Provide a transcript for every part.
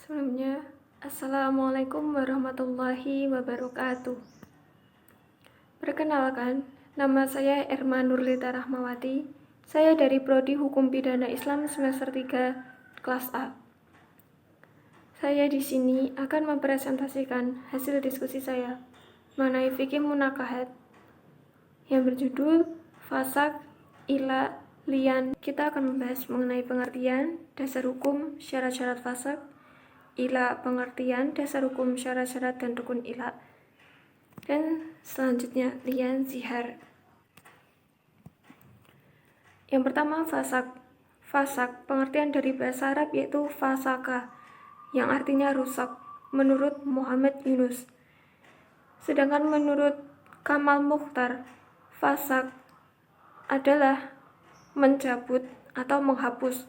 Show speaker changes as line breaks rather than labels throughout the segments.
Sebelumnya, Assalamualaikum warahmatullahi wabarakatuh. Perkenalkan, nama saya Erma Nurlita Rahmawati. Saya dari Prodi Hukum Pidana Islam semester 3, kelas A. Saya di sini akan mempresentasikan hasil diskusi saya mengenai fikih munakahat yang berjudul Fasaq, Ila, Lian. Kita akan membahas mengenai pengertian, dasar hukum, syarat-syarat fasaq, ila, pengertian, dasar hukum, syarat-syarat, dan rukun ila. Dan selanjutnya, lian, zihar. Yang pertama, fasaq. Fasaq, pengertian dari bahasa Arab yaitu fasaka, yang artinya rusak, menurut Muhammad Yunus. Sedangkan menurut Kamal Mukhtar, fasaq adalah mencabut atau menghapus,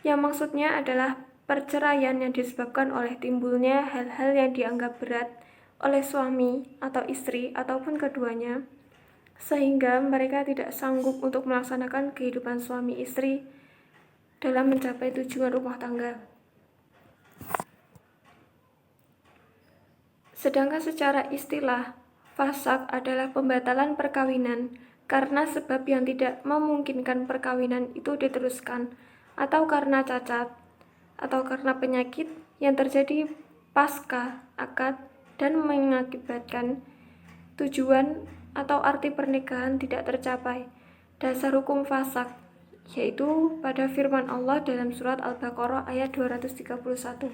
yang maksudnya adalah perceraian yang disebabkan oleh timbulnya hal-hal yang dianggap berat oleh suami atau istri ataupun keduanya, sehingga mereka tidak sanggup untuk melaksanakan kehidupan suami istri dalam mencapai tujuan rumah tangga. Sedangkan secara istilah, fasaq adalah pembatalan perkawinan karena sebab yang tidak memungkinkan perkawinan itu diteruskan, atau karena cacat, atau karena penyakit yang terjadi pasca akad dan mengakibatkan tujuan atau arti pernikahan tidak tercapai. Dasar hukum fasaq yaitu pada firman Allah dalam surat Al-Baqarah ayat 231.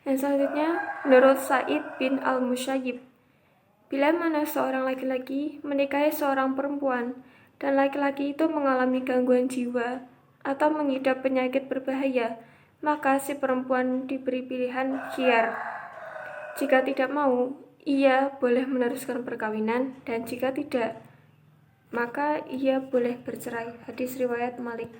Yang selanjutnya, menurut Sa'id bin Al-Musayyib, bila mana seorang laki-laki menikahi seorang perempuan dan laki-laki itu mengalami gangguan jiwa atau mengidap penyakit berbahaya, maka si perempuan diberi pilihan khiyar. Jika tidak mau, ia boleh meneruskan perkawinan, dan jika tidak, maka ia boleh bercerai. Hadis riwayat Malik.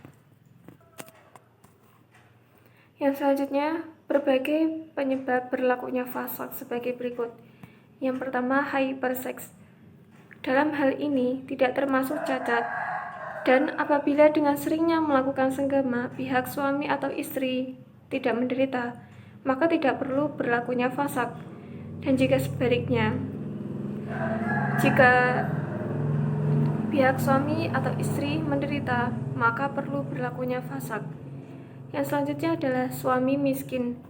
Yang selanjutnya, berbagai penyebab berlakunya fasaq sebagai berikut. Yang pertama, hyperseks. Dalam hal ini tidak termasuk cacat. Dan apabila dengan seringnya melakukan senggama, pihak suami atau istri tidak menderita, maka tidak perlu berlakunya fasaq. Dan jika sebaliknya, jika pihak suami atau istri menderita, maka perlu berlakunya fasaq. Yang selanjutnya adalah suami miskin.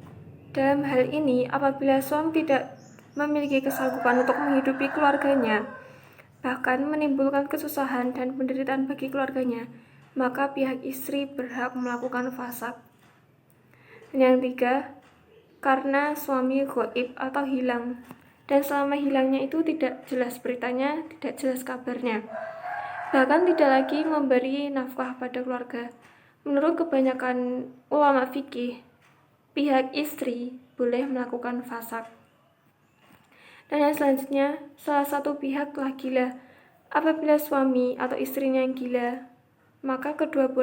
Dalam hal ini, apabila suami tidak memiliki kesanggupan untuk menghidupi keluarganya, bahkan menimbulkan kesusahan dan penderitaan bagi keluarganya, maka pihak istri berhak melakukan fasaq. Dan yang ketiga, karena suami ghaib atau hilang, dan selama hilangnya itu tidak jelas beritanya, tidak jelas kabarnya, bahkan tidak lagi memberi nafkah pada keluarga. Menurut kebanyakan ulama fikih, pihak istri boleh melakukan fasaq. Dan yang selanjutnya, salah satu pihak telah gila. Apabila suami atau istrinya yang gila, maka kedua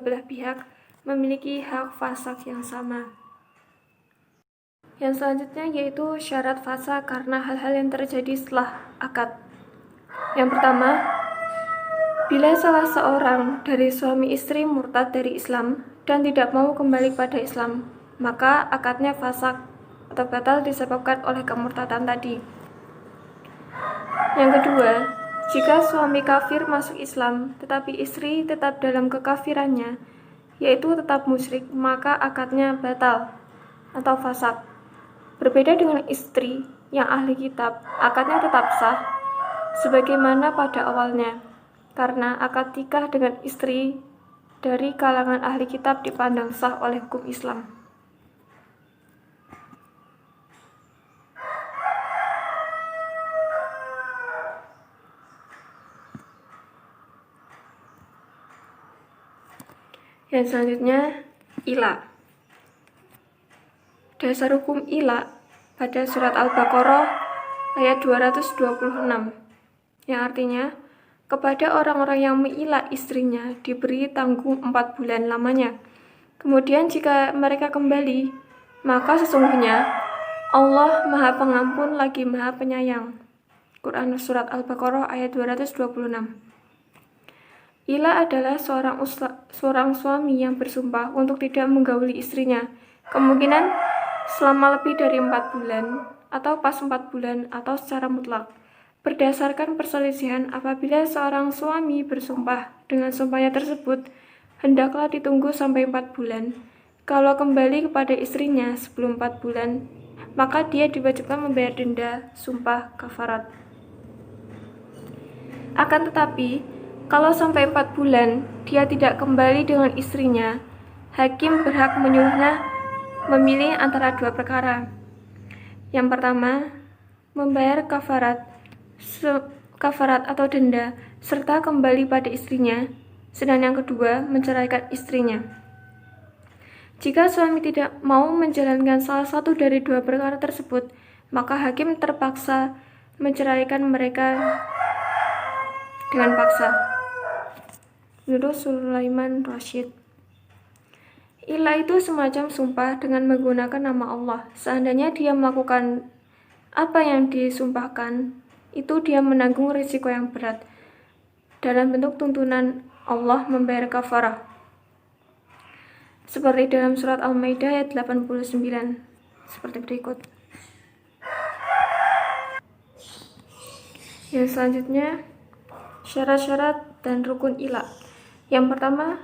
belah pihak memiliki hak fasaq yang sama. Yang selanjutnya yaitu syarat fasaq karena hal-hal yang terjadi setelah akad. Yang pertama, bila salah seorang dari suami istri murtad dari Islam dan tidak mau kembali pada Islam, maka akadnya fasaq atau batal disebabkan oleh kemurtadan tadi. Yang kedua, jika suami kafir masuk Islam tetapi istri tetap dalam kekafirannya, yaitu tetap musyrik, maka akadnya batal atau fasaq. Berbeda dengan istri yang ahli kitab, akadnya tetap sah sebagaimana pada awalnya, karena akad nikah dengan istri dari kalangan ahli kitab dipandang sah oleh hukum Islam. Yang selanjutnya, ila. Dasar hukum ila pada surat Al-Baqarah ayat 226, yang artinya, kepada orang-orang yang meila istrinya diberi tanggung 4 bulan lamanya. Kemudian jika mereka kembali, maka sesungguhnya Allah Maha Pengampun lagi Maha Penyayang. Quran surat Al-Baqarah ayat 226. Ila adalah seorang suami yang bersumpah untuk tidak menggauli istrinya, kemungkinan selama lebih dari 4 bulan, atau pas 4 bulan, atau secara mutlak. Berdasarkan perselisihan, apabila seorang suami bersumpah dengan sumpahnya tersebut, hendaklah ditunggu sampai 4 bulan. Kalau kembali kepada istrinya sebelum 4 bulan, maka dia diwajibkan membayar denda sumpah kafarat. Akan tetapi, kalau sampai 4 bulan dia tidak kembali dengan istrinya, hakim berhak menyuruhnya memilih antara 2 perkara. Yang pertama, membayar kafarat atau denda, serta kembali pada istrinya. Sedang yang kedua, menceraikan istrinya. Jika suami tidak mau menjalankan salah satu dari 2 perkara tersebut, maka hakim terpaksa menceraikan mereka dengan paksa. Menurut Sulaiman Rashid, ila itu semacam sumpah dengan menggunakan nama Allah. Seandainya dia melakukan apa yang disumpahkan, itu dia menanggung risiko yang berat dalam bentuk tuntunan Allah membayar kafarah. Seperti dalam surat Al-Maidah ayat 89, seperti berikut. Yang selanjutnya, syarat-syarat dan rukun ila. Yang pertama,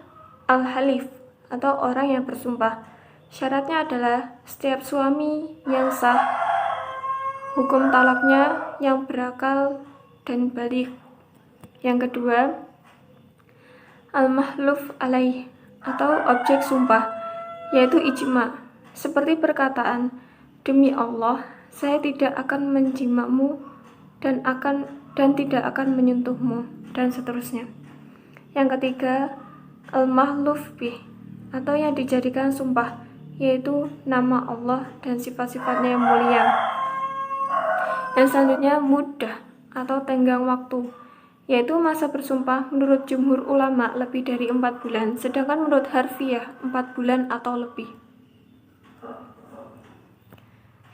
al-halif atau orang yang bersumpah. Syaratnya adalah setiap suami yang sah, hukum talaknya yang berakal dan baligh. Yang kedua, al-mahluf alaih atau objek sumpah, yaitu ijma, seperti perkataan, demi Allah, saya tidak akan menjimakmu dan tidak akan menyentuhmu, dan seterusnya. Yang ketiga, al-mahluf bih, atau yang dijadikan sumpah, yaitu nama Allah dan sifat-sifatnya yang mulia. Yang selanjutnya, muddah atau tenggang waktu, yaitu masa bersumpah menurut jumhur ulama lebih dari 4 bulan, sedangkan menurut harfiah 4 bulan atau lebih.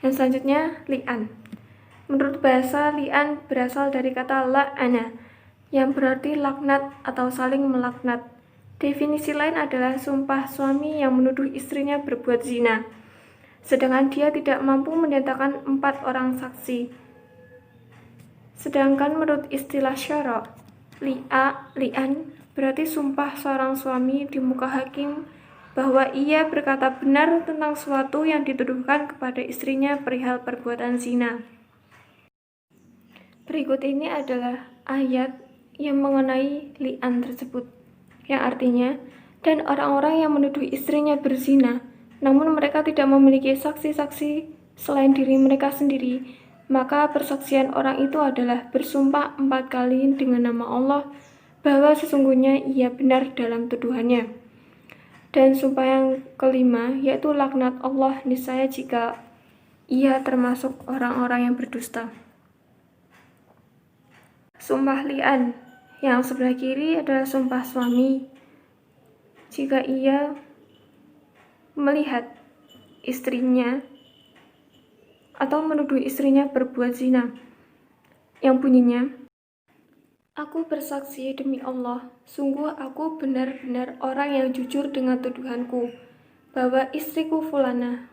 Yang selanjutnya, li'an. Menurut bahasa, li'an berasal dari kata la'ana, yang berarti laknat atau saling melaknat. Definisi lain adalah sumpah suami yang menuduh istrinya berbuat zina, sedangkan dia tidak mampu mendatangkan 4 orang saksi. Sedangkan menurut istilah syara', li'an berarti sumpah seorang suami di muka hakim bahwa ia berkata benar tentang sesuatu yang dituduhkan kepada istrinya perihal perbuatan zina. Berikut ini adalah ayat yang mengenai li'an tersebut, yang artinya, dan orang-orang yang menuduh istrinya berzina, namun mereka tidak memiliki saksi-saksi selain diri mereka sendiri, maka persaksian orang itu adalah bersumpah 4 kali dengan nama Allah bahwa sesungguhnya ia benar dalam tuduhannya. Dan sumpah yang kelima, yaitu laknat Allah niscaya jika ia termasuk orang-orang yang berdusta. Sumpah li'an yang sebelah kiri adalah sumpah suami jika ia melihat istrinya atau menuduh istrinya berbuat zina, yang bunyinya, aku bersaksi demi Allah, sungguh aku benar-benar orang yang jujur dengan tuduhanku, bahwa istriku Fulana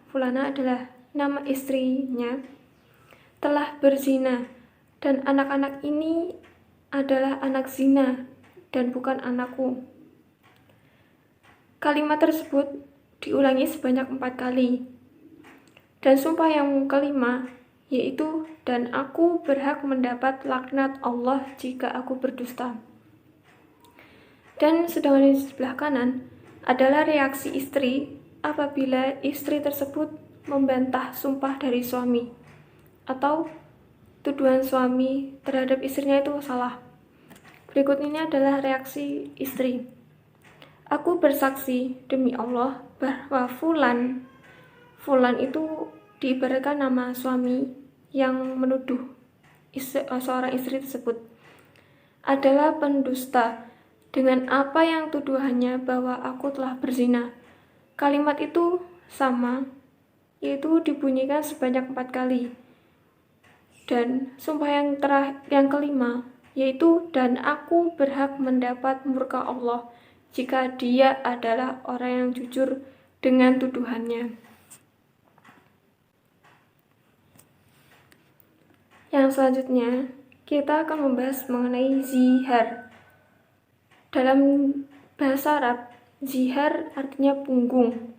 adalah nama istrinya, telah berzina, dan anak-anak ini adalah anak zina dan bukan anakku. Kalimat tersebut diulangi sebanyak 4 kali. Dan sumpah yang kelima, yaitu, dan aku berhak mendapat laknat Allah jika aku berdusta. Dan sedangkan di sebelah kanan adalah reaksi istri apabila istri tersebut membantah sumpah dari suami, atau tuduhan suami terhadap istrinya itu salah. Berikut ini adalah reaksi istri. Aku bersaksi demi Allah bahwa Fulan itu diibaratkan nama suami yang menuduh seorang istri tersebut adalah pendusta dengan apa yang tuduhannya bahwa aku telah berzina. Kalimat itu sama, yaitu dibunyikan sebanyak 4 kali. Dan sumpah yang kelima, yaitu dan aku berhak mendapat murka Allah jika dia adalah orang yang jujur dengan tuduhannya. Yang selanjutnya, kita akan membahas mengenai zihar. Dalam bahasa Arab, zihar artinya punggung.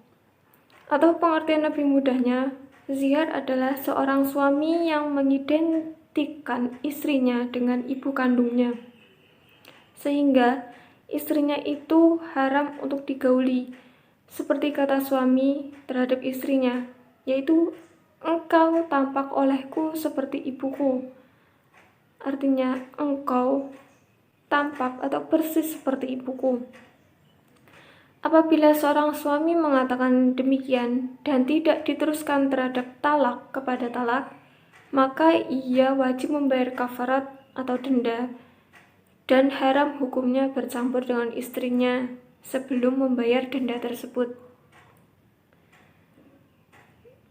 Atau pengertian lebih mudahnya, zihar adalah seorang suami yang mengidentikan istrinya dengan ibu kandungnya, sehingga istrinya itu haram untuk digauli, seperti kata suami terhadap istrinya, yaitu engkau tampak olehku seperti ibuku. Artinya engkau tampak atau persis seperti ibuku. Apabila seorang suami mengatakan demikian dan tidak diteruskan terhadap talak kepada talak, maka ia wajib membayar kafarat atau denda dan haram hukumnya bercampur dengan istrinya sebelum membayar denda tersebut.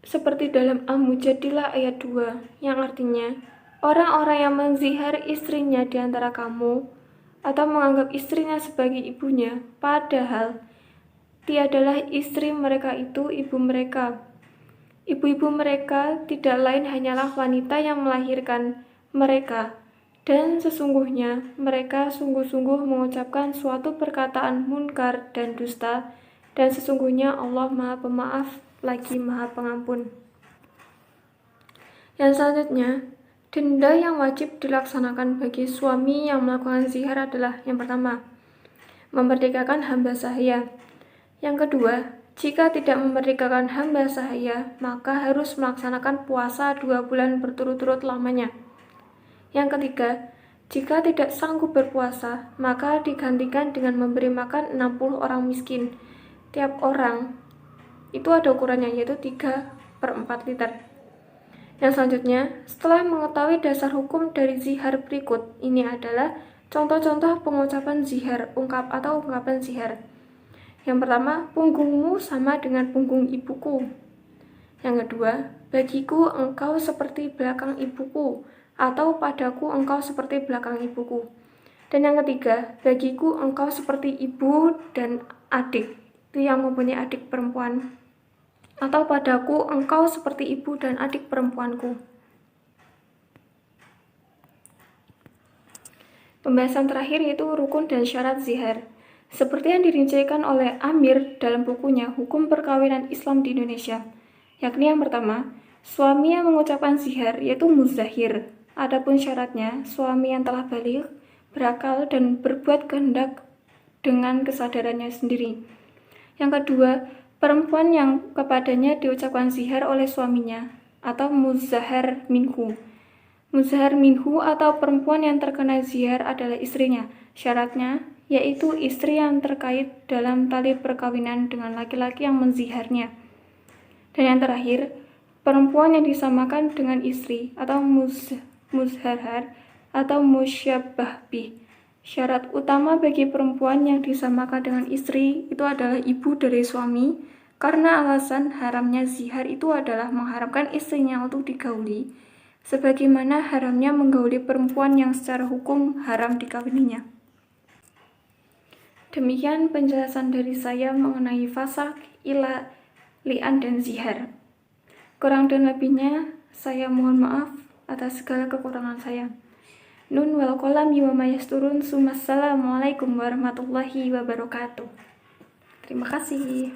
Seperti dalam Al-Mujadilah ayat 2, yang artinya, orang-orang yang menzihar istrinya di antara kamu atau menganggap istrinya sebagai ibunya, padahal tiadalah istri mereka itu ibu mereka. Ibu-ibu mereka tidak lain hanyalah wanita yang melahirkan mereka, dan sesungguhnya mereka sungguh-sungguh mengucapkan suatu perkataan munkar dan dusta, dan sesungguhnya Allah Maha Pemaaf lagi Maha Pengampun. Yang selanjutnya, denda yang wajib dilaksanakan bagi suami yang melakukan zihar adalah yang pertama, memerdekakan hamba sahaya. Yang kedua, jika tidak memerdekakan hamba sahaya, maka harus melaksanakan puasa 2 bulan berturut-turut lamanya. Yang ketiga, jika tidak sanggup berpuasa, maka digantikan dengan memberi makan 60 orang miskin. Tiap orang itu ada ukurannya, yaitu 3/4 liter. Yang selanjutnya, setelah mengetahui dasar hukum dari zihar berikut, ini adalah contoh-contoh pengucapan zihar, ungkapan zihar. Yang pertama, punggungmu sama dengan punggung ibuku. Yang kedua, bagiku engkau seperti belakang ibuku, atau padaku engkau seperti belakang ibuku. Dan yang ketiga, bagiku engkau seperti ibu dan adik, itu yang mempunyai adik perempuan, atau padaku engkau seperti ibu dan adik perempuanku. Pembahasan terakhir yaitu rukun dan syarat zihar. Seperti yang dirincikan oleh Amir dalam bukunya Hukum Perkawinan Islam di Indonesia, yakni yang pertama, suami yang mengucapkan zihar yaitu muzahir. Adapun syaratnya, suami yang telah baligh, berakal dan berbuat kehendak dengan kesadarannya sendiri. Yang kedua, perempuan yang kepadanya diucapkan zihar oleh suaminya atau muzahar minhu. Muzahar minhu atau perempuan yang terkena zihar adalah istrinya. Syaratnya yaitu istri yang terkait dalam tali perkawinan dengan laki-laki yang menziharnya. Dan yang terakhir, perempuan yang disamakan dengan istri atau muzharhar atau musyabbah bih. Syarat utama bagi perempuan yang disamakan dengan istri itu adalah ibu dari suami, karena alasan haramnya zihar itu adalah mengharamkan istrinya untuk digauli, sebagaimana haramnya menggauli perempuan yang secara hukum haram dikawininya. Demikian penjelasan dari saya mengenai fasakh, ilah, li'an, dan zihar. Kurang dan lebihnya, saya mohon maaf atas segala kekurangan saya. Nun wal qalami wa ma yasturun. Assalamualaikum warahmatullahi wabarakatuh. Terima kasih.